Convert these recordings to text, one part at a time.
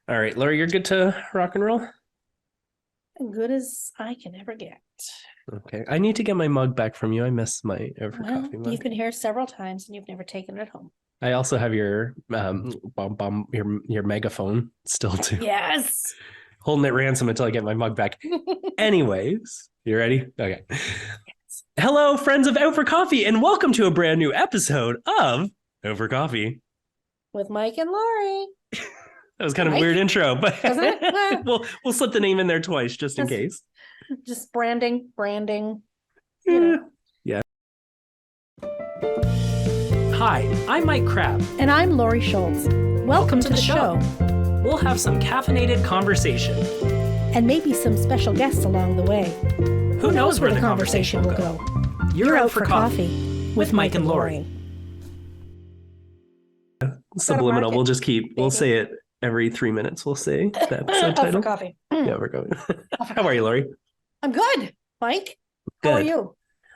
All right, Laura, you're good to rock and roll? Good as I can ever get. Okay. I need to get my mug back from you. I miss my over Well, coffee you've mug. been here several times and you've never taken it home. I also have your your megaphone still too. Yes. Holding it ransom until I get my mug back. Anyways, you ready? Okay. Hello, friends of Out for Coffee, and welcome to a brand new episode of Out for Coffee. With Mike and Laurie. That was kind of a Mike? weird intro, but Wasn't it? we'll slip the name in there twice just in That's- case. Just branding. Yeah. Hi, I'm Mike Crabb. And I'm Laurie Schultz. Welcome to the show. We'll have some caffeinated conversation. And maybe some special guests along the way. Who knows where the conversation will go? You're out for coffee with Mike and Laurie. Subliminal. We'll say it every 3 minutes. We'll say the episode Out for title. coffee. Yeah, we're going. How are you, Laurie? I'm good. Mike, Good. how are you?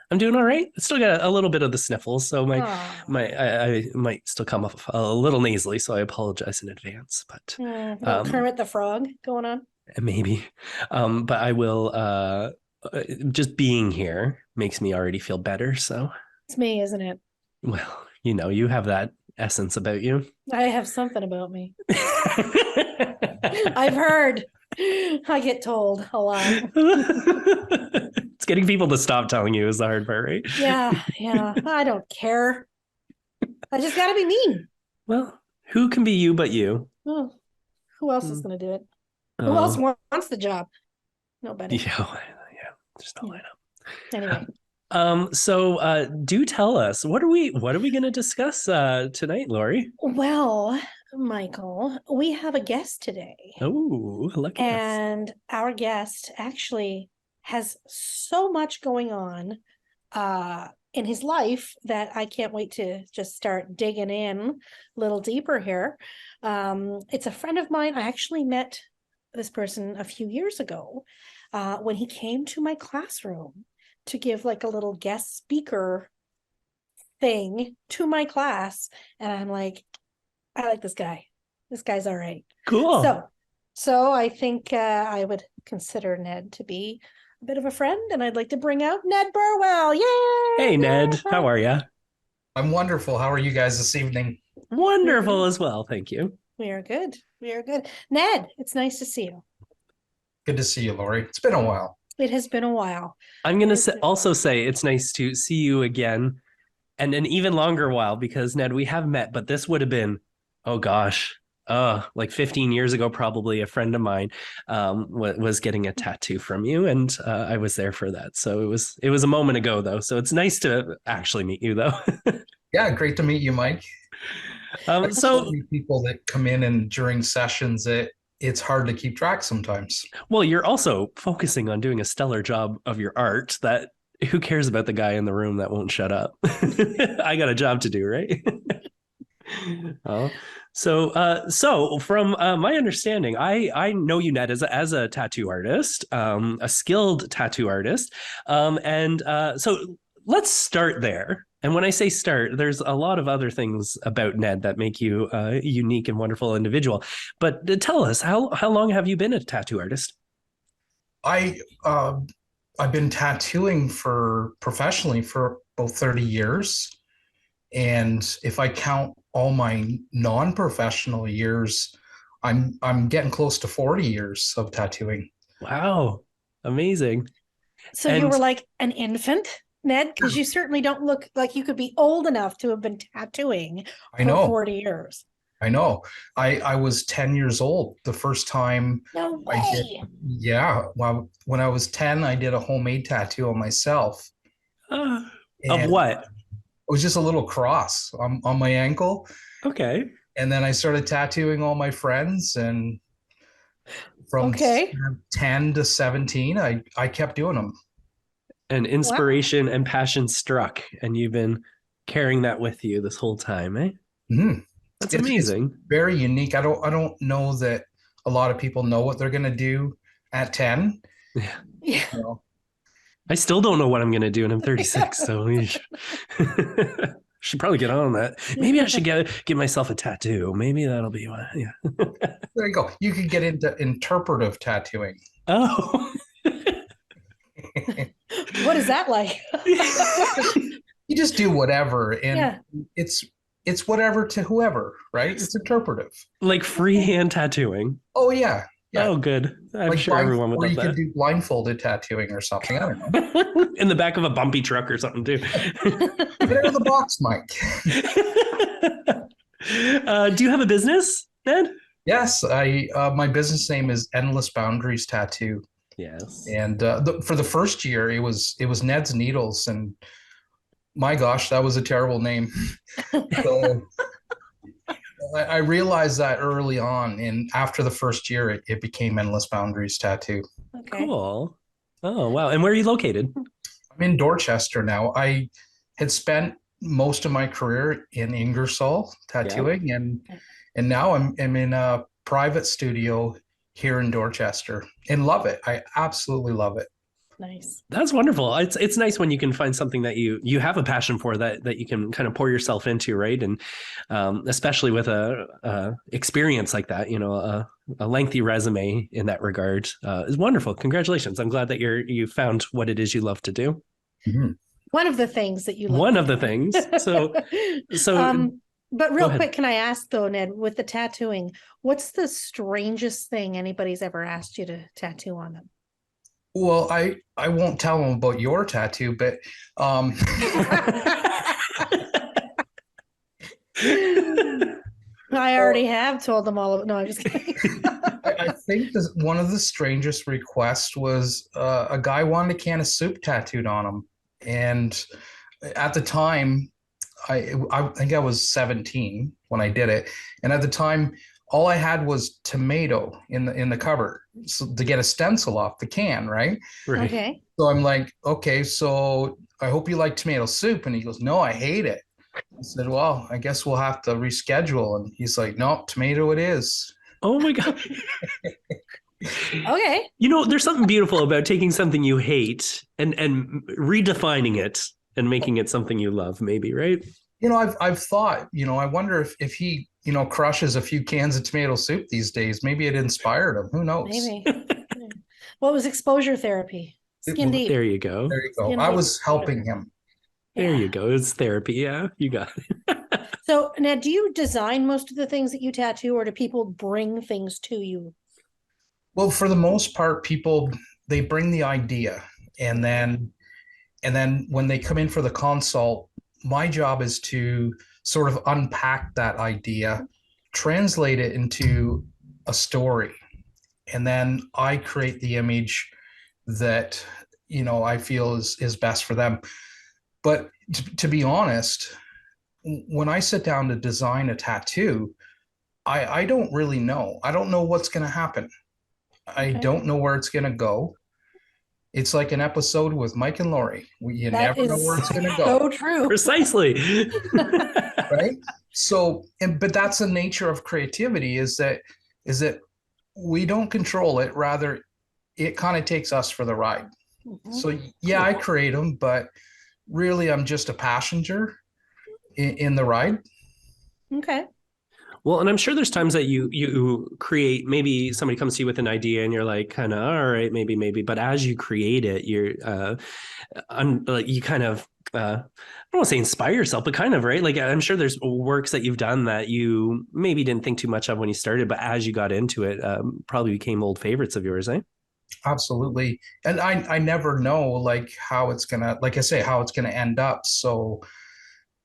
I'm doing all right. Still got a little bit of the sniffles, so Aw. I might still come off a little nasally, so I apologize in advance. But Little Kermit the Frog going on. maybe, but I will. Just being here makes me already feel better. So, It's me, isn't it? well, you have that essence about you. I have something about me. I've heard. I get told a lot. It's getting people to stop telling you is the hard part, right? Yeah. I don't care. I just got to be mean. Well, who can be you but you? Oh, who else is going to do it? Who Oh, else wants the job? Nobody. yeah, there's no lineup. Anyway, So do tell us, what are we going to discuss tonight, Laurie? well, Michael, we have a guest today. Oh, look at us. And our guest actually has so much going on in his life that I can't wait to just start digging in a little deeper here. It's a friend of mine. I actually met this person a few years ago when he came to my classroom to give like a little guest speaker thing to my class. And I'm like, I like this guy. This guy's all right. Cool. So I think I would consider Ned to be a bit of a friend, and I'd like to bring out Ned Burwell. Yay! Hey, Ned, how are you? I'm wonderful. How are you guys this evening? Wonderful as well, thank you. We are good. Ned, it's nice to see you. Good to see you, Laurie. It's been a while. It has been a while. I'm going to also say it's nice to see you again, and an even longer while, because Ned, we have met, but this would have been, oh gosh, like 15 years ago, probably. A friend of mine was getting a tattoo from you, and I was there for that. So it was a moment ago, though. So it's nice to actually meet you, though. Yeah, great to meet you, Mike. So people that come in and during sessions, it's hard to keep track sometimes. well, you're also focusing on doing a stellar job of your art. That who cares about the guy in the room that won't shut up? I got a job to do, right? Oh, so from my understanding, I know you, Ned, as a tattoo artist, a skilled tattoo artist, and so let's start there. And when I say start, there's a lot of other things about Ned that make you a unique and wonderful individual. But tell us, how long have you been a tattoo artist? I've been tattooing professionally for about 30 years. And if I count all my non-professional years, I'm getting close to 40 years of tattooing. Wow, amazing. So And- you were like an infant, Ned, because you certainly don't look like you could be old enough to have been tattooing I for know. 40 years. I know. I was 10 years old the first time No I did. way. Yeah. Well, when I was 10, I did a homemade tattoo on myself. Of And what? It was just a little cross on my ankle. Okay. And then I started tattooing all my friends. And from Okay. 10 to 17, I kept doing them. And inspiration and passion struck, and you've been carrying that with you this whole time, eh? Mm-hmm. That's It's amazing. very unique. I don't know that a lot of people know what they're going to do at 10. Yeah. Yeah. You know, I still don't know what I'm going to do, and I'm 36, so we should probably get on that. Maybe I should get myself a tattoo. Maybe that'll be one. Yeah. There you go. You could get into interpretive tattooing. Oh. What is that like? You just do whatever, and Yeah. it's whatever to whoever, right? It's interpretive. Like freehand tattooing. Oh yeah, yeah. Oh, good. I'm Like sure everyone would or love you could that. do blindfolded tattooing or something. I don't know. In the back of a bumpy truck or something, too. Get out of the box, Mike. Do you have a business, Ned? Yes, I my business name is Endless Boundaries Tattoo, Yes. and for the first year it was Ned's Needles, and my gosh, that was a terrible name. So I realized that early on, and after the first year, it became Endless Boundaries Tattoo. Okay. Cool. Oh, wow. And where are you located? I'm in Dorchester now. I had spent most of my career in Ingersoll tattooing, and now I'm in a private studio here in Dorchester and love it. I absolutely love it. Nice. That's wonderful. It's nice when you can find something that you have a passion for that you can kind of pour yourself into, right? And especially with a experience like that, a lengthy resume in that regard is wonderful. Congratulations! I'm glad that you found what it is you love to do. Mm-hmm. One of the things that you love. One of the things. So but real quick, can I ask though, Ned, with the tattooing, what's the strangest thing anybody's ever asked you to tattoo on them? Well, I won't tell them about your tattoo, but I already have told them all of it. No, I'm just kidding. I think one of the strangest requests was a guy wanted a can of soup tattooed on him, and at the time, I think I was 17 when I did it, and at the time, all I had was tomato in the cupboard to get a stencil off the can, right? Right. Okay. So I'm like, okay, so I hope you like tomato soup, and he goes, no, I hate it. I said, well, I guess we'll have to reschedule, and he's like, no, tomato it is. Oh my God. Okay. There's something beautiful about taking something you hate and redefining it and making it something you love, maybe, right? I've thought, I wonder if he, crushes a few cans of tomato soup these days, maybe it inspired him. Who knows? Maybe. What was exposure therapy? Skin deep. There you go. There you go. Skin I deep. was helping him. There you go. It's therapy. Yeah, you got it. So now, do you design most of the things that you tattoo, or do people bring things to you? Well, for the most part, people, they bring the idea, and then when they come in for the consult, my job is to sort of unpack that idea, translate it into a story, and then I create the image that I feel is best for them. But to be honest, when I sit down to design a tattoo, I don't really know. I don't know what's going to happen. I don't know where it's going to go. It's like an episode with Mike and Laurie. You never know where it's going to go. So true. Precisely. Right? So, but that's the nature of creativity, is that we don't control it. Rather, it kind of takes us for the ride. Mm-hmm. So yeah, I create them, but really I'm just a passenger in the ride. Okay. Well, and I'm sure there's times that you create, maybe somebody comes to you with an idea and you're like, kind of, all right, maybe. But as you create it, you're, you kind of, I don't want to say inspire yourself, but kind of, right? Like, I'm sure there's works that you've done that you maybe didn't think too much of when you started, but as you got into it, probably became old favorites of yours, eh? Absolutely. And I never know, like, how it's gonna end up. So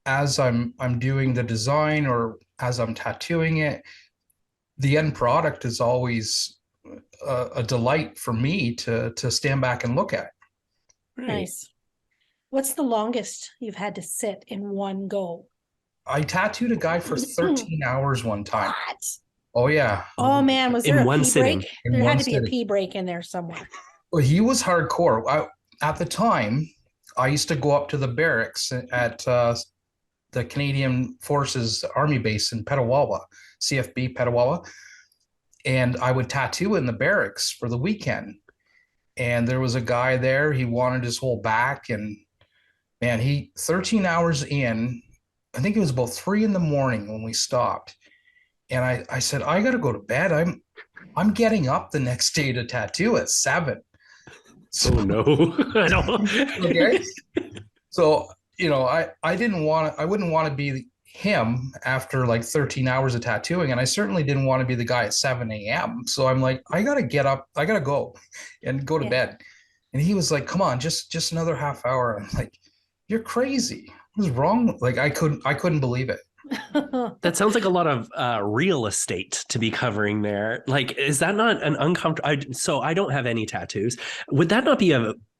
as I'm doing the design, or as I'm tattooing it, the end product is always a delight for me to stand back and look at. Right. Nice. What's the longest you've had to sit in one go? I tattooed a guy for 13 hours one time. What? Oh yeah. Oh man, was there In a one pee sitting. break? In There one had to be a sitting. pee break in there somewhere. Well, he was hardcore. At the time, I used to go up to the barracks at the Canadian Forces Army base in Petawawa, CFB Petawawa, and I would tattoo in the barracks for the weekend. And there was a guy there, he wanted his whole back, and man, 13 hours in, I think it was about 3 a.m. when we stopped. And I said, I got to go to bed. I'm getting up the next day to tattoo at 7. So, Oh no. I don't. okay. So, I wouldn't want to be him after like 13 hours of tattooing. And I certainly didn't want to be the guy at 7 a.m. So I'm like, I got to get up, I got to go and go to Yeah. bed. And he was like, come on, just another half hour. I'm like, you're crazy. What's wrong? Like, I couldn't believe it. That sounds like a lot of real estate to be covering there. Like, is that not an uncomfortable? So I don't have any tattoos. Would that not be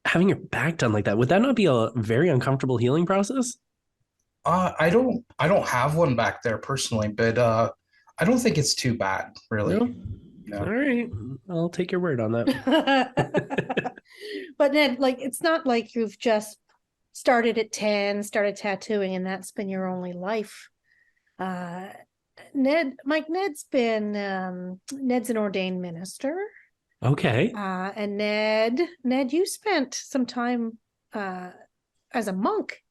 having your back done like that? Would that not be a very uncomfortable healing process? I don't have one back there personally, but I don't think it's too bad, really. No. Yeah. All right, I'll take your word on that. But Ned, like, it's not like you've just started at 10, started tattooing, and that's been your only life. Ned's an ordained minister. Okay. And Ned, you spent some time as a monk,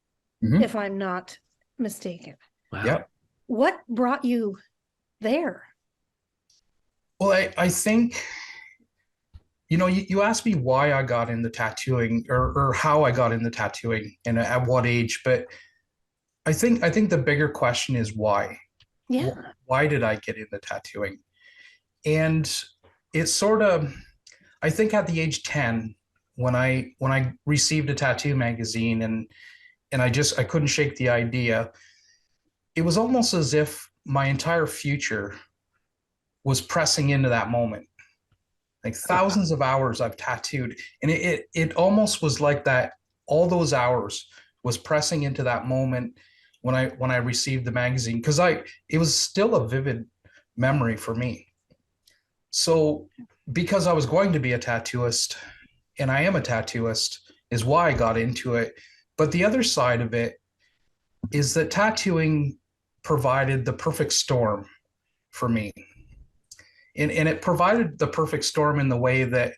Mhm. if I'm not mistaken. Wow. Yep. What brought you there? Well, I think, you asked me why I got into tattooing or how I got into tattooing and at what age, but I think the bigger question is why. Yeah. Why did I get into tattooing? And it's sort of, I think at the age 10, when I received a tattoo magazine and I couldn't shake the idea. It was almost as if my entire future was pressing into that moment. Like thousands of hours I've tattooed, and it almost was like that. All those hours was pressing into that moment when I received the magazine, because it was still a vivid memory for me. So because I was going to be a tattooist, and I am a tattooist, is why I got into it. But the other side of it is that tattooing provided the perfect storm for me. And it provided the perfect storm in the way that,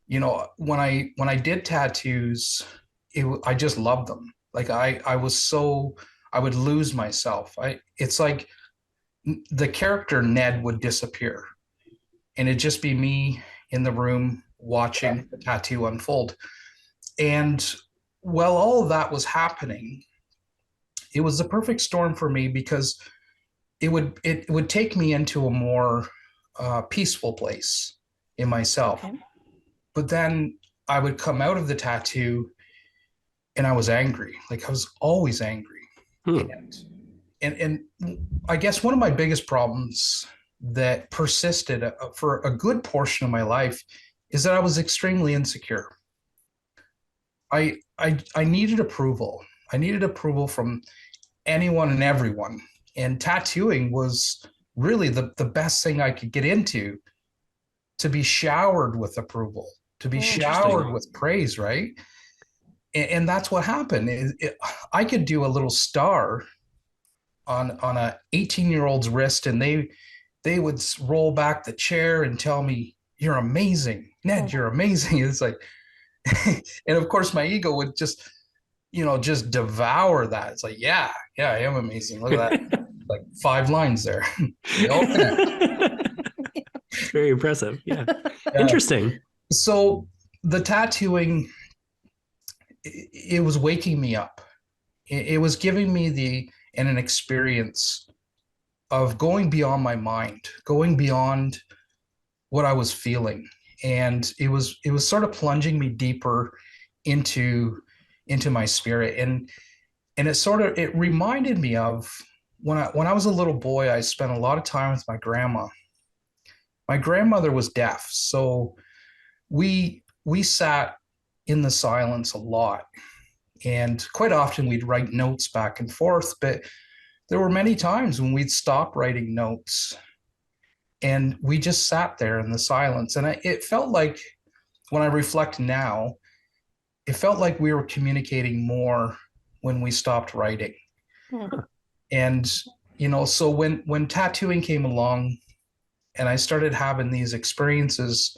when I did tattoos, I just loved them. Like I would lose myself. It's like the character Ned would disappear, and it'd just be me in the room watching the tattoo unfold. And while all of that was happening, it was the perfect storm for me because it would take me into a more peaceful place in myself. Okay. But then I would come out of the tattoo and I was angry. Like I was always angry. Hmm. And I guess one of my biggest problems that persisted for a good portion of my life is that I was extremely insecure. I needed approval. I needed approval from anyone and everyone. And tattooing was really the best thing I could get into, to be showered with approval, to be showered with praise, right? And that's what happened. I could do a little star on a 18-year-old's wrist, and they would roll back the chair and tell me, "You're amazing, Ned. You're amazing." It's like, and of course, my ego would just devour that. It's like, yeah, I am amazing. Look at that, like 5 lines there. Very impressive. Yeah. Yeah. Interesting. So the tattooing, it was waking me up. It was giving me an experience of going beyond my mind, going beyond what I was feeling. And it was sort of plunging me deeper into my spirit. And it reminded me of when I was a little boy. I spent a lot of time with my grandma. My grandmother was deaf, so we sat in the silence a lot, and quite often we'd write notes back and forth, but there were many times when we'd stop writing notes and we just sat there in the silence. And it felt like, when I reflect now, it felt like we were communicating more when we stopped writing. And so when tattooing came along and I started having these experiences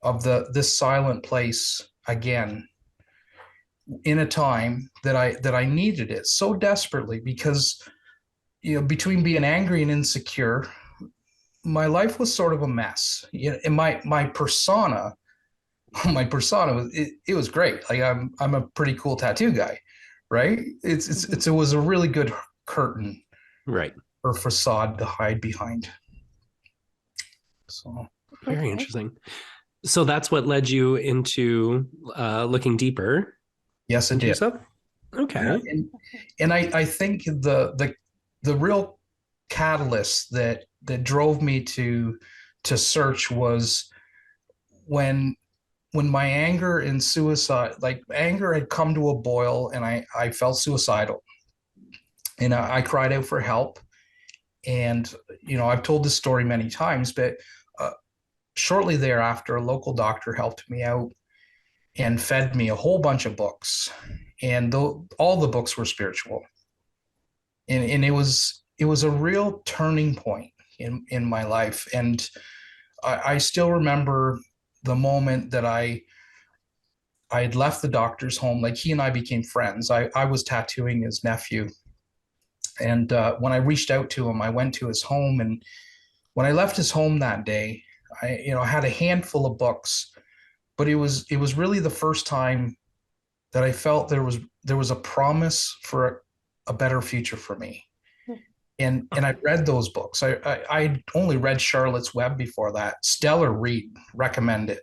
of this silent place again, in a time that I needed it so desperately, because between being angry and insecure, my life was sort of a mess. You know, and my persona, my persona was it was great. Like I'm a pretty cool tattoo guy, right? It was a really good curtain Right. or facade to hide behind. So Very interesting. So that's what led you into looking deeper yes, it into did. yourself. Yeah, Okay. and I think the real catalyst that drove me to search was when my anger and suicide, like anger had come to a boil, and I felt suicidal, and I cried out for help. And I've told this story many times, but uh, shortly thereafter, a local doctor helped me out and fed me a whole bunch of books, and all the books were spiritual, and it was a real turning point in my life. And I still remember the moment that I had left the doctor's home. Like, he and I became friends. I was tattooing his nephew, and when I reached out to him, I went to his home, and when I left his home that day, I had a handful of books, but it was really the first time that I felt there was a promise for a better future for me. And I read those books. I only read Charlotte's Web before that. Stellar read, recommend it.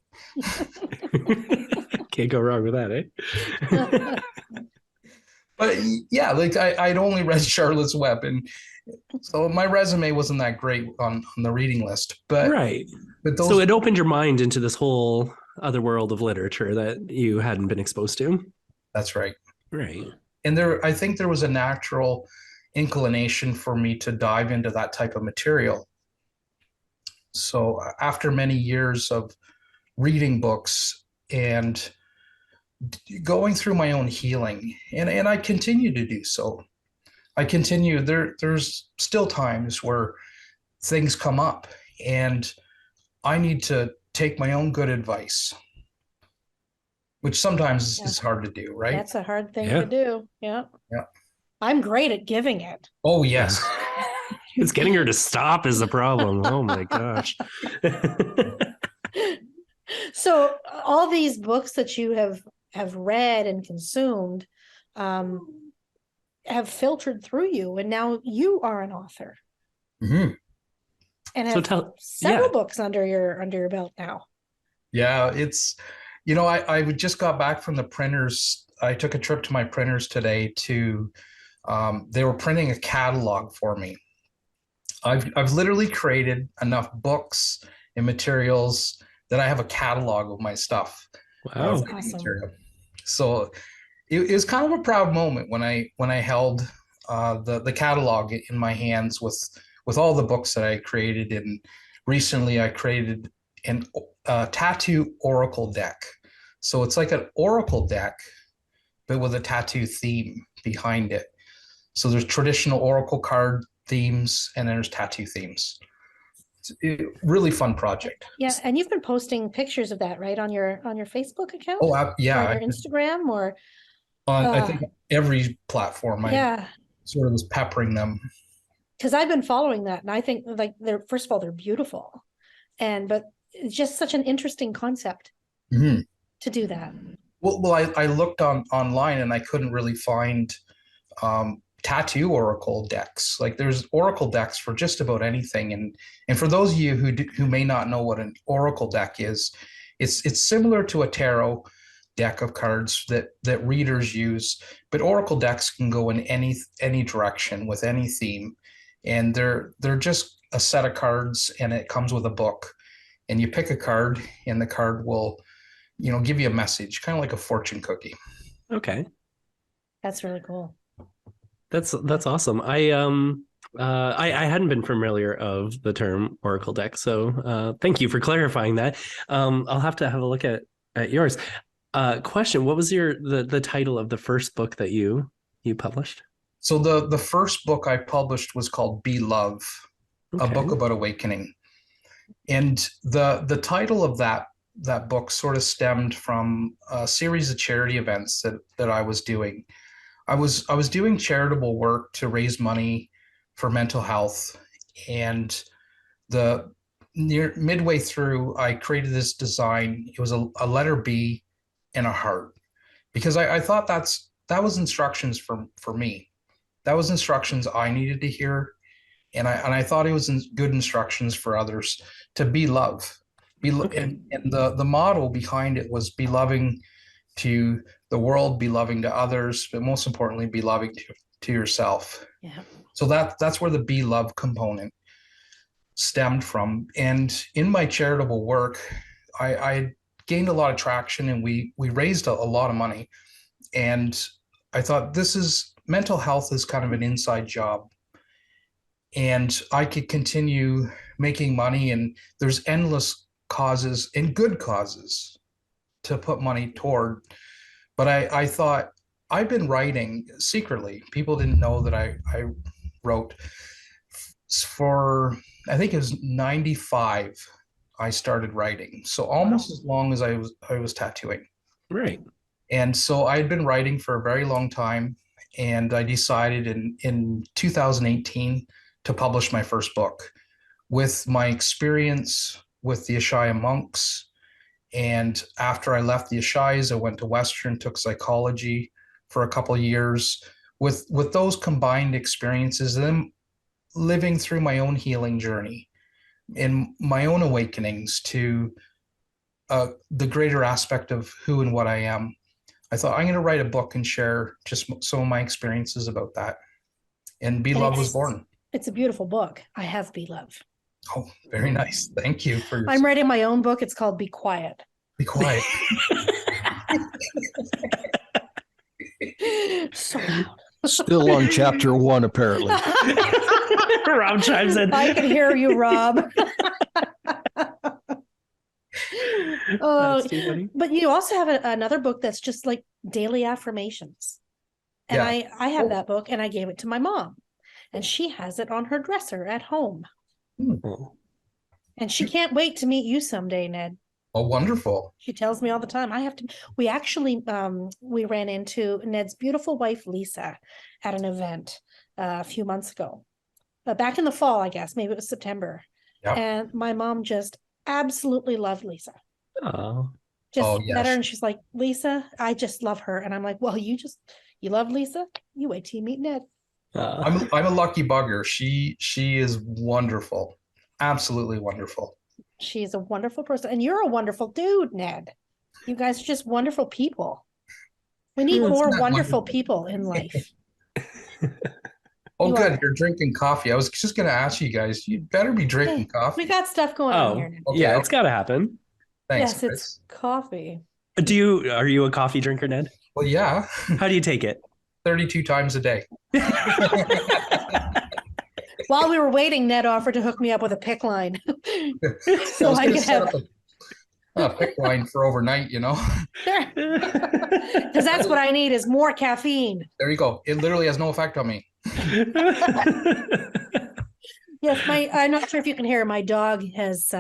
Can't go wrong with that, eh? But yeah, like I'd only read Charlotte's Web, and so my resume wasn't that great on the reading list. Right. But So those, it opened your mind into this whole other world of literature that you hadn't been exposed to. that's right. Right. And I think there was a natural inclination for me to dive into that type of material. So after many years of reading books and going through my own healing, and I continue to do so. I continue there's still times where things come up, and I need to take my own good advice, which sometimes is hard to do, right? That's a hard thing Yeah. to do. Yeah. Yeah. I'm great at giving it. Oh yes. It's getting her to stop is the problem. Oh my gosh. So all these books that you have read and consumed have filtered through you, and now you are an author Mhm. and So have several books under your belt now. Yeah, I just got back from the printers. I took a trip to my printers today to they were printing a catalog for me. I've literally created enough books and materials that I have a catalog of my stuff. Wow. Awesome. Material. So it was kind of a proud moment when I held the catalog in my hands with all the books that I created. And recently I created an tattoo oracle deck. So it's like an oracle deck, but with a tattoo theme behind it. So there's traditional oracle card themes, and then there's tattoo themes. It's a really fun project. Yeah, and you've been posting pictures of that, right, on your Facebook account? Oh, yeah. Or your Instagram, or I think every platform, yeah, I sort of was peppering them. because I've been following that, and I think, like, they're, first of all, they're beautiful, but it's just such an interesting concept Mhm. to do that. Well, I looked online, and I couldn't really find tattoo oracle decks. Like, there's oracle decks for just about anything, and for those of you who may not know what an oracle deck is, it's similar to a tarot deck of cards that readers use, but oracle decks can go in any direction with any theme, and they're just a set of cards, and it comes with a book, and you pick a card, and the card will give you a message, kind of like a fortune cookie. Okay. That's really cool. That's awesome. I hadn't been familiar of the term Oracle deck, so thank you for clarifying that. I'll have to have a look at yours. Question: what was the title of the first book that you published? So the first book I published was called Be Love, a Okay. book about awakening, and the title of that book sort of stemmed from a series of charity events that I was doing. I was doing charitable work to raise money for mental health, and the near midway through, I created this design. It was a letter B and a heart, because I thought that was instructions for me. That was instructions I needed to hear, and I thought it was good instructions for others to be love. Okay. And the model behind it was be loving to the world, be loving to others, but most importantly, be loving to yourself. Yeah. So that's where the be love component stemmed from. And in my charitable work, I gained a lot of traction, and we raised a lot of money. And I thought, this is mental health is kind of an inside job, and I could continue making money, and there's endless causes and good causes to put money toward. But I thought, I've been writing secretly. People didn't know that I wrote for, I think it was 95. I started writing. So almost as long as I was tattooing. Right. And so I had been writing for a very long time. And I decided in 2018 to publish my first book with my experience with the Ashaya monks. And after I left the Ashayas, I went to Western, took psychology for a couple of years. With those combined experiences, and then living through my own healing journey and my own awakenings to the greater aspect of who and what I am, I thought, I'm going to write a book and share just some of my experiences about that. And Be Love was born. It's a beautiful book. I have Be Love. Oh, very nice. Thank you for your. I'm writing my own book. It's called Be Quiet. Be quiet. So loud. Still on chapter 1, apparently. Rob chimes in. I can hear you, Rob. Oh, That's too funny. but you also have another book that's just like daily affirmations. And Yeah. I have that book, and I gave it to my mom, and she has it on her dresser at home. Oh. And she can't wait to meet you someday, Ned. Oh, wonderful. She tells me all the time, I have to. We actually we ran into Ned's beautiful wife Lisa at an event a few months ago, back in the fall, I guess, maybe it was September. Yep. And my mom just absolutely loved Lisa. Oh. Just yes. met her, and she's like, Lisa, I just love her. And I'm like, well, you love Lisa? You wait till you meet Ned. I'm a lucky bugger. She is wonderful. Absolutely wonderful. She's a wonderful person, and you're a wonderful dude, Ned. You guys are just wonderful people. We need Well, more it's not wonderful wonderful. people in life. Oh, You good. are. You're drinking coffee. I was just going to ask you guys, you better be drinking Hey, coffee. we got stuff going on here. Ned. Okay, Yeah, okay. it's got to happen. Thanks, Yes, guys. it's coffee. Are you a coffee drinker, Ned? Well, yeah, How do you take it? 32 times a day. While we were waiting, Ned offered to hook me up with a pick line. So I I was going could to set have- up a pick line for overnight, you know. Because that's what I need is more caffeine. There you go. It literally has no effect on me. Yes, I'm not sure if you can hear, my dog has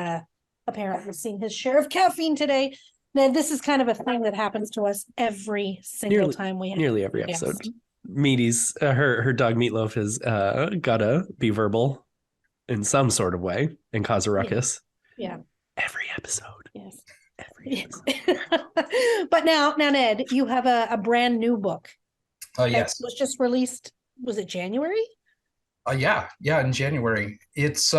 apparently seen his share of caffeine today. Now, this is kind of a thing that happens to us every single time we have. Nearly every Yes. episode. Meaty's her dog Meatloaf has gotta be verbal in some sort of way and cause a ruckus. Yeah. Every episode. Yes. Every Yes. episode. But now, Ned, you have a brand new book. Oh, that yes. was just released. Was it January? Yeah, in January. It's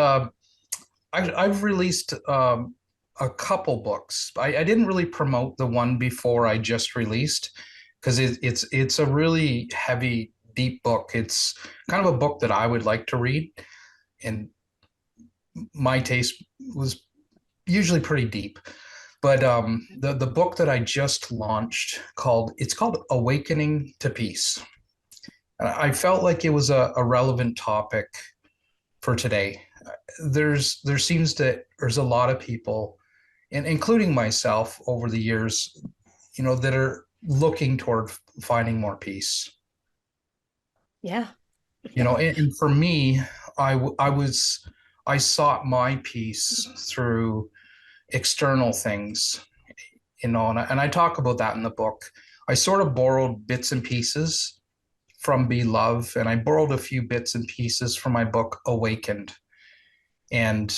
I've released a couple books. I didn't really promote the one before I just released, because it's a really heavy, deep book. It's kind of a book that I would like to read, and my taste was usually pretty deep. But the book that I just launched it's called Awakening to Peace. And I felt like it was a relevant topic for today. There's a lot of people, and including myself over the years, you know, that are looking toward finding more peace. Yeah. You know, and for me, I sought my peace through external things, you know, and I talk about that in the book. I sort of borrowed bits and pieces from Be Love, and I borrowed a few bits and pieces from my book Awakened. And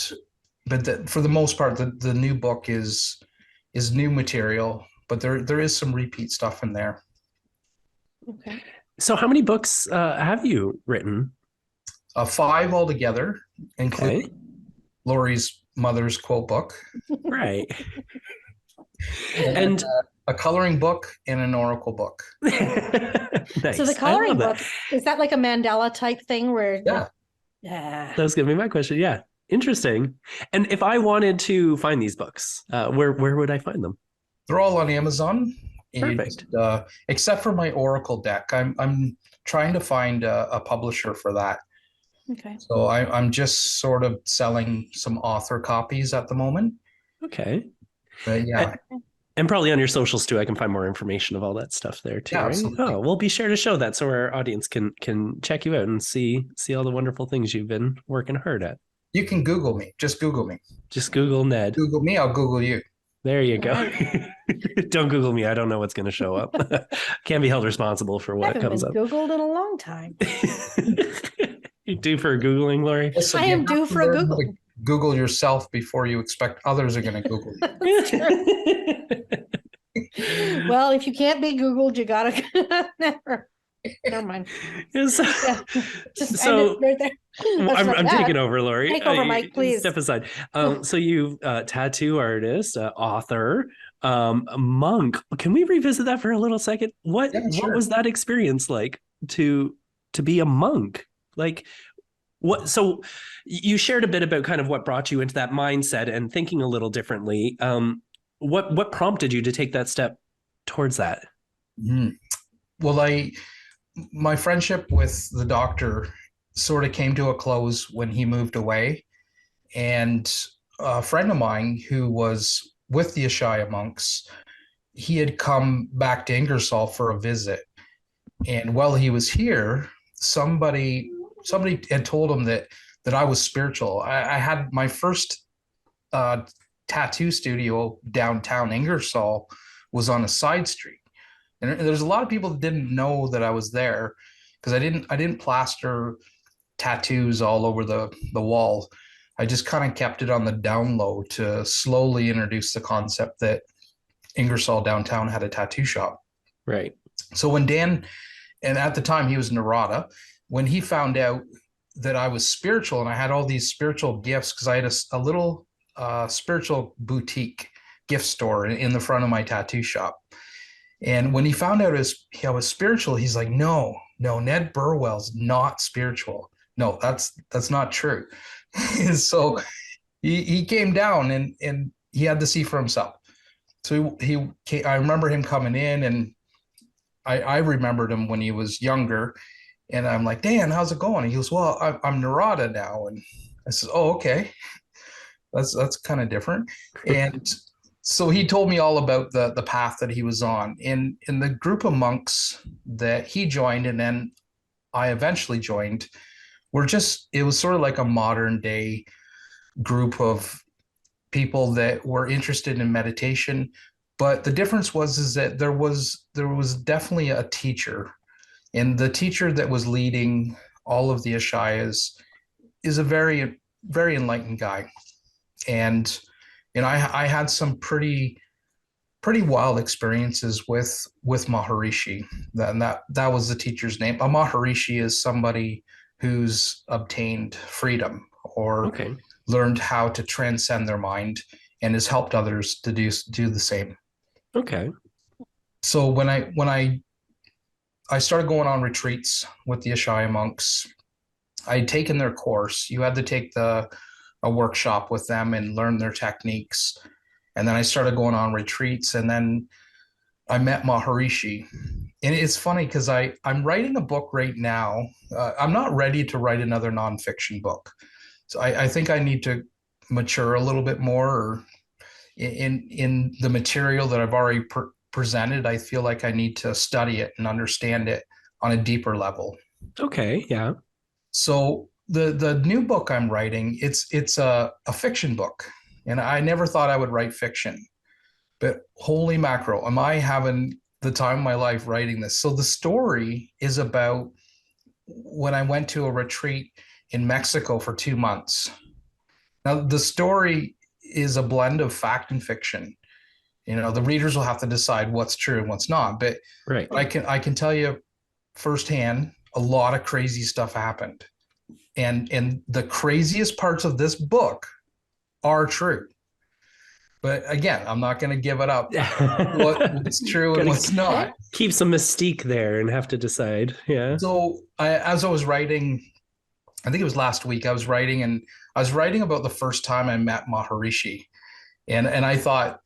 for the most part, the new book is new material, but there is some repeat stuff in there. Okay. So how many books have you written? 5 altogether, including Okay. Laurie's mother's quote book, Right. and And a coloring book and an oracle book. nice. So the I love coloring that. book, is that like a mandala type thing where Yeah. yeah. That was gonna be my question. Yeah. Interesting. And if I wanted to find these books, where would I find them? They're all on Amazon. And you Perfect. just, except for my oracle deck, I'm trying to find a publisher for that. Okay. So I'm just sort of selling some author copies at the moment. Okay. But yeah, And probably on your socials too, I can find more information of all that stuff there too, yeah, right? absolutely. Oh, we'll be sure to show that so our audience can check you out and see all the wonderful things you've been working hard at. You can Google me. Just Google me. Just Google Ned. Google me, I'll Google you. There you go. Right. Don't Google me. I don't know what's going to show up. Can't be held responsible for I what haven't comes been up. Googled in a long time. You do for Googling, Laurie? Listen, I you am have due to for a learn how Google. to Google yourself before you expect others are going to Google you. That's true. Well, if you can't be Googled, you gotta never mind. So, Yeah. Just so end it right there. That's enough I'm of that. taking over, Laurie. Take over, Mike, please. Step aside. So you tattoo artist, author, monk. Can we revisit that for a little second? What Yeah, sure. was that experience like to be a monk? Like what? So you shared a bit about kind of what brought you into that mindset and thinking a little differently. What prompted you to take that step towards that? Mhm. Well, my friendship with the doctor sort of came to a close when he moved away. And a friend of mine who was with the Ashaya monks, he had come back to Ingersoll for a visit. And while he was here, somebody had told him that I was spiritual. I had my first tattoo studio downtown Ingersoll was on a side street. And there's a lot of people that didn't know that I was there because I didn't plaster tattoos all over the wall. I just kind of kept it on the down low to slowly introduce the concept that Ingersoll downtown had a tattoo shop. Right. So when Dan, and at the time he was Narada, when he found out that I was spiritual and I had all these spiritual gifts, because I had a little spiritual boutique gift store in the front of my tattoo shop. And when he found out I was spiritual, he's like, no, Ned Burwell's not spiritual. No, that's not true. So he came down and he had to see for himself. So I remember him coming in, and I remembered him when he was younger. And I'm like, Dan, how's it going? And he goes, well, I'm Narada now. And I said, oh, okay. That's kind of different. And so he told me all about the path that he was on. In the group of monks that he joined, and then I eventually joined, it was sort of like a modern day group of people that were interested in meditation. But the difference is that there was definitely a teacher, and the teacher that was leading all of the Ashayas is a very, very enlightened guy. And I had some pretty wild experiences with Maharishi. That was the teacher's name. A Maharishi is somebody who's obtained freedom or Okay. learned how to transcend their mind and has helped others to do the same. Okay. So when I started going on retreats with the Ashaya monks, I'd taken their course. You had to take a workshop with them and learn their techniques. And then I started going on retreats, and then I met Maharishi. And it's funny because I'm writing a book right now. I'm not ready to write another nonfiction book. So I think I need to mature a little bit more in the material that I've already presented. I feel like I need to study it and understand it on a deeper level. Okay. Yeah. So the new book I'm writing, it's a fiction book. And I never thought I would write fiction, but holy mackerel, am I having the time of my life writing this. So the story is about when I went to a retreat in Mexico for 2 months. Now, the story is a blend of fact and fiction. The readers will have to decide what's true and what's not. But Right. I can tell you firsthand, a lot of crazy stuff happened. And the craziest parts of this book are true. But again, I'm not going to give it up what's true and what's not. Keep some mystique there and have to decide. Yeah. So as I was writing, I think it was last week, I was writing about the first time I met Maharishi. And I thought,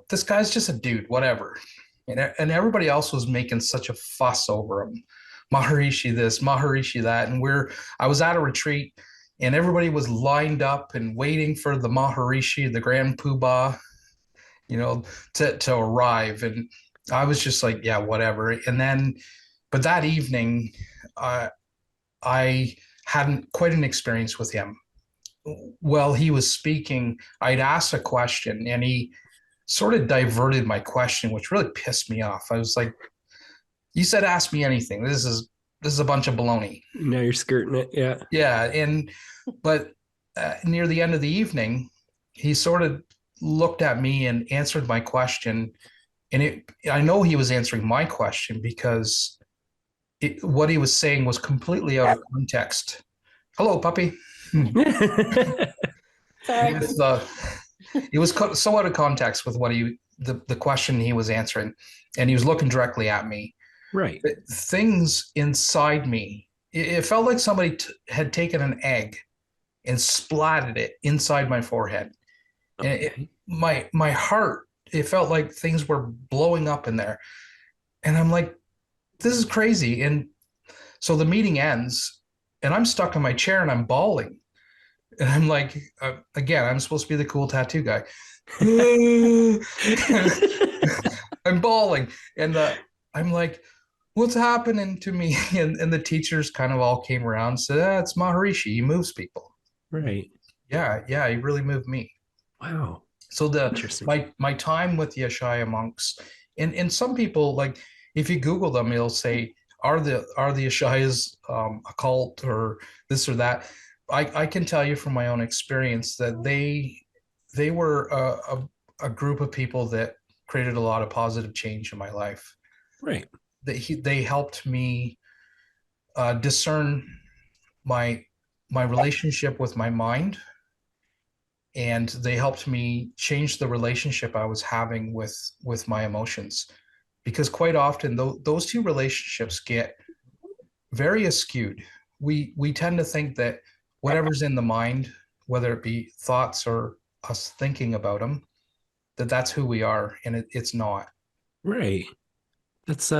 this guy's just a dude, whatever. And everybody else was making such a fuss over him. Maharishi this, Maharishi that. And I was at a retreat and everybody was lined up and waiting for the Maharishi, the Grand Poobah, to arrive. And I was just like, yeah, whatever. But that evening, I hadn't quite an experience with him. While he was speaking, I'd asked a question and he sort of diverted my question, which really pissed me off. I was like, you said, ask me anything. This is a bunch of baloney. Now you're skirting it. Yeah. Yeah. But near the end of the evening, he sort of looked at me and answered my question. And I know he was answering my question because what he was saying was completely out of context. Hello, puppy. Sorry. It was so out of context with what the question he was answering, and he was looking directly at me. Right. Things inside me, it felt like somebody had taken an egg and splatted it inside my forehead. Okay. And my heart, it felt like things were blowing up in there. And I'm like, this is crazy. And so the meeting ends and I'm stuck in my chair and I'm bawling. And I'm like, again, I'm supposed to be the cool tattoo guy. I'm bawling. And I'm like, what's happening to me? And the teachers kind of all came around and said, it's Maharishi. He moves people. Right. Yeah. He really moved me. Wow. So my time with the Ashaya monks, and some people, like, if you Google them, it'll say, are the Ashayas a cult or this or that? I can tell you from my own experience that they were a group of people that created a lot of positive change in my life. Right. They helped me discern my relationship with my mind, and they helped me change the relationship I was having with my emotions, because quite often those two relationships get very askewed. We tend to think that whatever's in the mind, whether it be thoughts or us thinking about them, that's who we are, and it's not. Right. That's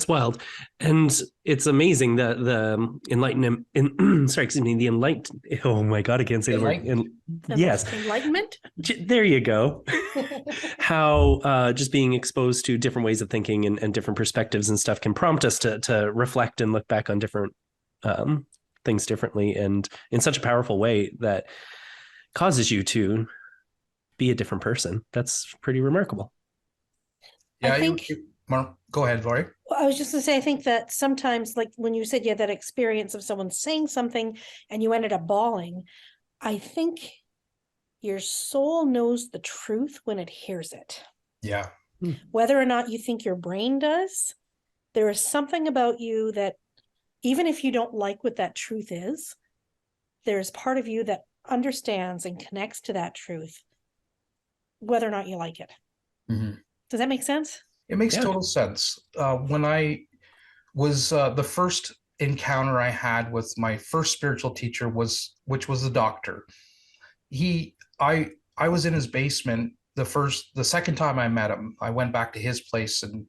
wild. And it's amazing that the enlightenment the enlightened, oh my God, I can't say the word. Yes. Enlightenment. There you go. How just being exposed to different ways of thinking and different perspectives and stuff can prompt us to reflect and look back on different things differently, and in such a powerful way that causes you to be a different person. That's pretty remarkable. Yeah, I think. Go ahead, Laurie. Well, I was just going to say, I think that sometimes, like when you said you had that experience of someone saying something and you ended up bawling, I think your soul knows the truth when it hears it. Yeah. Whether or not you think your brain does, there is something about you that, even if you don't like what that truth is, there's part of you that understands and connects to that truth, whether or not you like it. Mm-hmm. Does that make sense? It makes total sense. When I was the first encounter I had with my first spiritual teacher which was a doctor. I was in his basement the second time I met him. I went back to his place and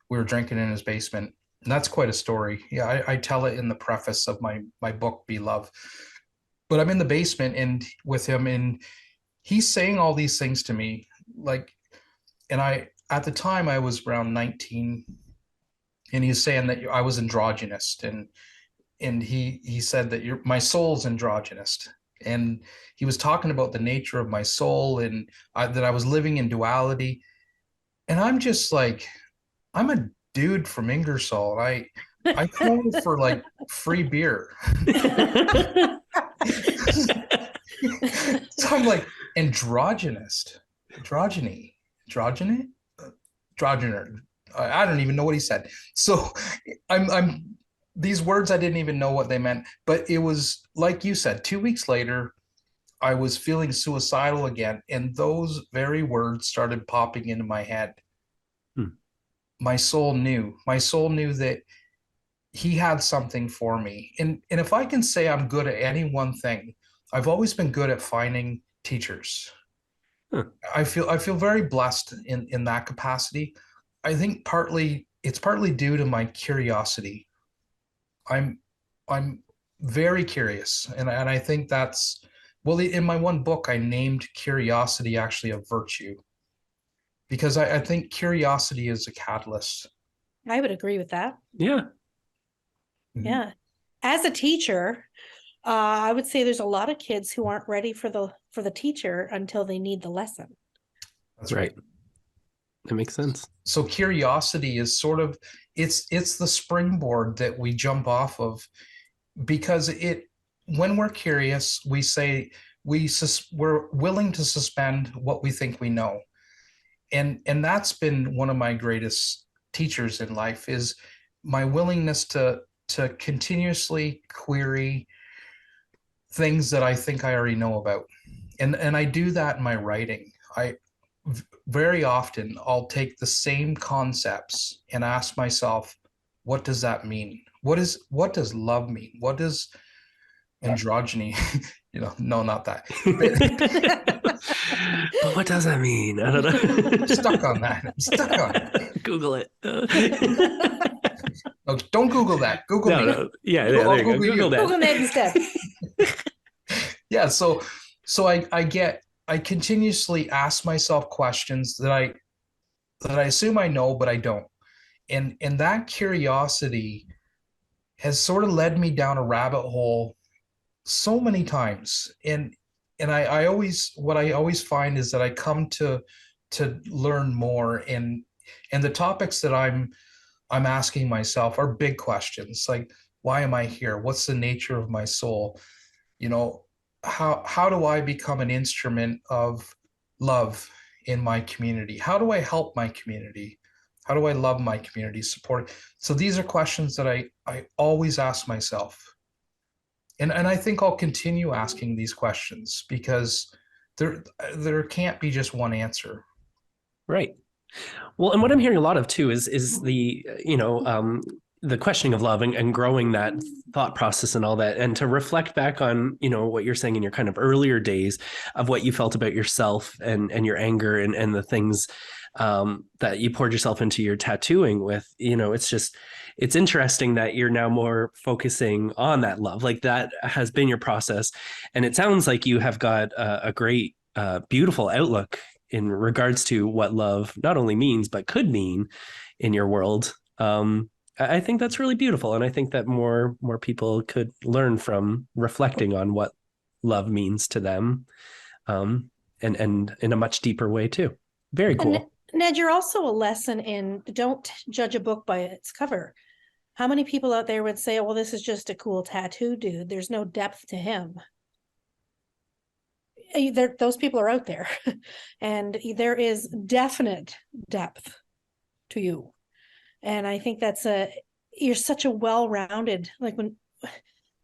we were drinking in his basement. And that's quite a story. Yeah, I tell it in the preface of my book, Be Love. But I'm in the basement and with him, and he's saying all these things to me, like, and at the time I was around 19, and he's saying that I was androgynous, and he said that my soul's androgynous, and he was talking about the nature of my soul and that I was living in duality, and I'm just like, I'm a dude from Ingersoll. I come for like free beer. So I'm like, androgynous, androgyny, androgyner. I don't even know what he said. So I'm these words, I didn't even know what they meant. But it was like you said, 2 weeks later, I was feeling suicidal again, and those very words started popping into my head. Hmm. My soul knew. My soul knew that he had something for me. And if I can say I'm good at any one thing, I've always been good at finding teachers. Huh. I feel very blessed in that capacity. I think it's partly due to my curiosity. I'm I'm very curious, and I think that's, well, in my one book I named curiosity actually a virtue, because I think curiosity is a catalyst. I would agree with that. Yeah. Mhm. Yeah. As a teacher, I would say there's a lot of kids who aren't ready for the teacher until they need the lesson. That's right. That makes sense. So curiosity is sort of, it's the springboard that we jump off of, because when we're curious, we say we're willing to suspend what we think we know. And that's been one of my greatest teachers in life, is my willingness to continuously query things that I think I already know about. And I do that in my writing. Very often I'll take the same concepts and ask myself, what does that mean? What does love mean? What does androgyny, no, not that. But what does that mean? I don't know. I'm stuck on that. I'm stuck on it. Google it. No, don't Google that. Google No, me. no. Yeah, I'll there you go. Google you. Google that. Google Ned instead. Yeah, so I continuously ask myself questions that I assume I know, but I don't. And that curiosity has sort of led me down a rabbit hole so many times. And I always find is that I come to learn more, and the topics that I'm asking myself are big questions, like, why am I here? What's the nature of my soul? You know, how do I become an instrument of love in my community? How do I help my community? How do I love my community, support? So these are questions that I always ask myself. And I think I'll continue asking these questions, because there can't be just one answer. Right. Well, and what I'm hearing a lot of too is the the questioning of love and growing that thought process and all that, and to reflect back on what you're saying in your kind of earlier days of what you felt about yourself and your anger and the things that you poured yourself into your tattooing with. It's interesting that you're now more focusing on that love, like that has been your process, and it sounds like you have got a great beautiful outlook in regards to what love not only means but could mean in your world. I think that's really beautiful, and I think that more people could learn from reflecting on what love means to them, and in a much deeper way too. Very cool. And Ned, you're also a lesson in don't judge a book by its cover. How many people out there would say, "Oh, well, this is just a cool tattoo dude. There's no depth to him." Those people are out there, and there is definite depth to you. And I think you're such a well-rounded, like when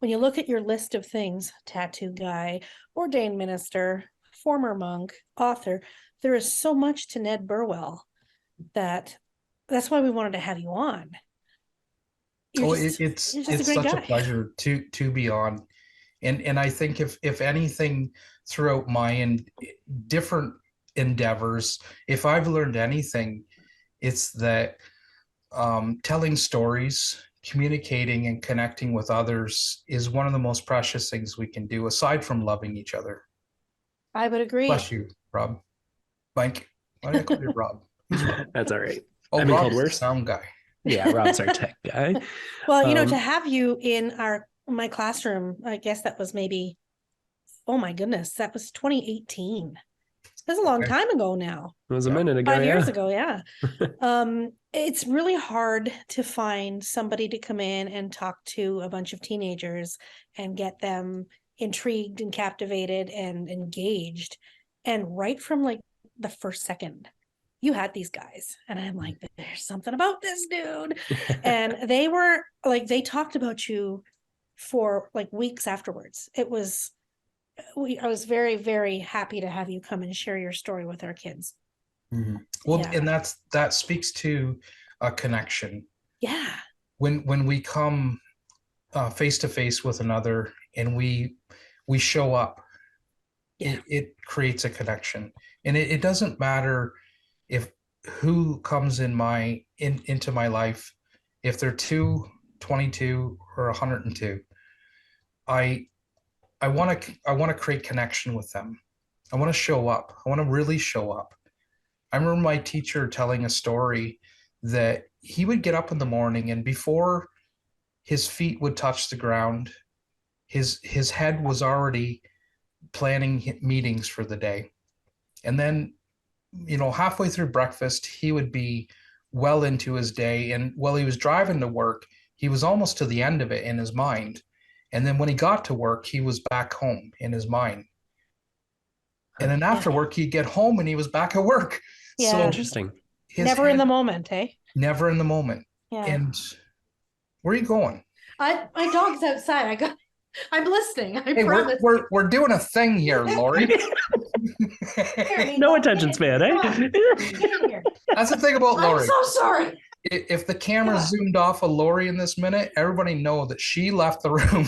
you look at your list of things, tattoo guy, ordained minister, former monk, author, there is so much to Ned Burwell that's why we wanted to have you on. It's such such guy. a pleasure to be on. And I think if anything throughout my different endeavors, if I've learned anything, it's that telling stories, communicating and connecting with others is one of the most precious things we can do, aside from loving each other. I would agree. Bless you, Rob. Mike, why did I call you Rob? That's all right. Oh, I've been Rob's called the worse. sound guy. Yeah, Rob's our tech guy. Well, to have you in my classroom, I guess that was maybe, oh my goodness, that was 2018. That's a long time ago now. It was a minute ago. 5 years ago, yeah. It's really hard to find somebody to come in and talk to a bunch of teenagers and get them intrigued and captivated and engaged. And right from like the first second, you had these guys. And I'm like, there's something about this dude. And they were like, they talked about you for like weeks afterwards. I was very, very happy to have you come and share your story with our kids. Mm-hmm. Well, Yeah. and that speaks to a connection. Yeah. When we come face to face with another and we show up, Yeah. it creates a connection. And it doesn't matter if who comes into my life, if they're 22 or 102. I want to create connection with them. I want to show up. I want to really show up. I remember my teacher telling a story that he would get up in the morning, and before his feet would touch the ground, his head was already planning meetings for the day. And then, halfway through breakfast, he would be well into his day. And while he was driving to work, he was almost to the end of it in his mind. And then when he got to work, he was back home in his mind. And then after work, he'd get home and he was back at work. Yeah. So interesting. Never in the moment, eh? Never in the moment. Yeah. And where are you going? My dog's outside. I'm listening. I promise. We're doing a thing here, Laurie. No attention span, eh? That's the thing about Laurie. I'm so sorry. If the camera zoomed off of Laurie in this minute, everybody know that she left the room.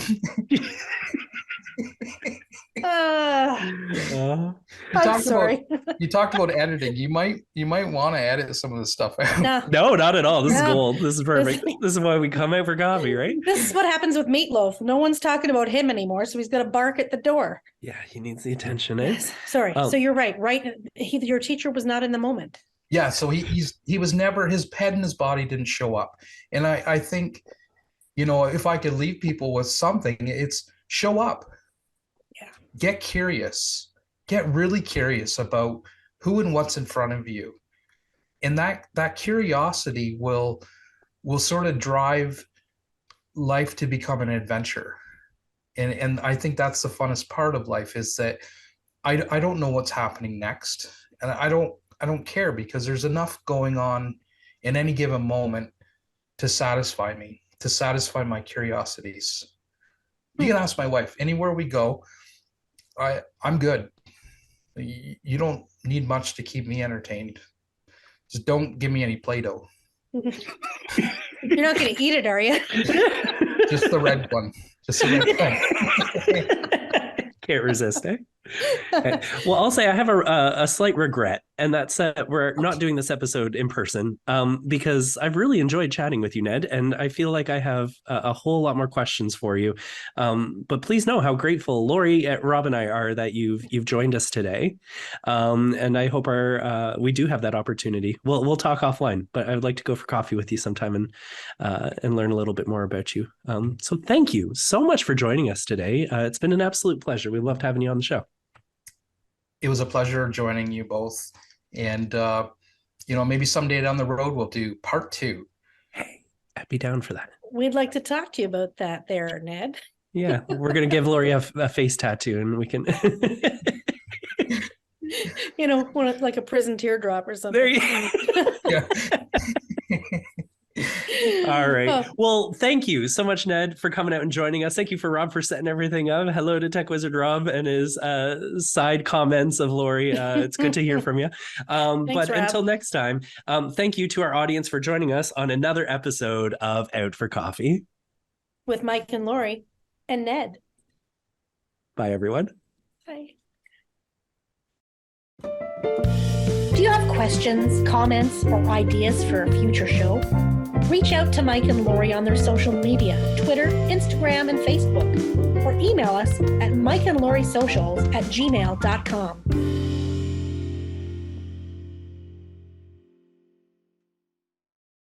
I'm sorry. You talked about editing. You might want to edit some of this stuff out. No, not at all. This is gold. This is perfect. This is why we come out for coffee, right? This is what happens with Meatloaf. No one's talking about him anymore, so he's got to bark at the door. Yeah, he needs the attention, eh? Yes. Sorry. So you're right. Your teacher was not in the moment. Yeah, so he was never, his head and his body didn't show up. And I think, if I could leave people with something, it's show up. Yeah. Get curious. Get really curious about who and what's in front of you. And that curiosity will sort of drive life to become an adventure. And I think that's the funnest part of life, is that I don't know what's happening next. And I don't care, because there's enough going on in any given moment to satisfy me, to satisfy my curiosities. You can ask my wife, anywhere we go, I'm good. You don't need much to keep me entertained. Just don't give me any Play-Doh. You're not going to eat it, are you? Just the red one. Just the red one. Can't resist, eh? Well, I'll say I have a slight regret, and that's that we're not doing this episode in person, because I've really enjoyed chatting with you, Ned, and I feel like I have a whole lot more questions for you. But please know how grateful Laurie, Rob, and I are that you've joined us today, and I hope we do have that opportunity. We'll talk offline, but I would like to go for coffee with you sometime and learn a little bit more about you. So thank you so much for joining us today. It's been an absolute pleasure. We loved having you on the show. It was a pleasure joining you both. And, maybe someday down the road, we'll do part 2. Hey, I'd be down for that. We'd like to talk to you about that there, Ned. Yeah, we're going to give Laurie a face tattoo, and we can... like a prison teardrop or something. There you Yeah. All right. Well, thank you so much, Ned, for coming out and joining us. Thank you for Rob for setting everything up. Hello to Tech Wizard Rob and his side comments of Laurie. It's good to hear from you. Thanks, but Rob. until next time, thank you to our audience for joining us on another episode of Out for Coffee. With Mike and Laurie and Ned. Bye, everyone. Bye. Do you have questions, comments, or ideas for a future show? Reach out to Mike and Laurie on their social media, Twitter, Instagram, and Facebook, or email us at mikeandlauriesocials@gmail.com.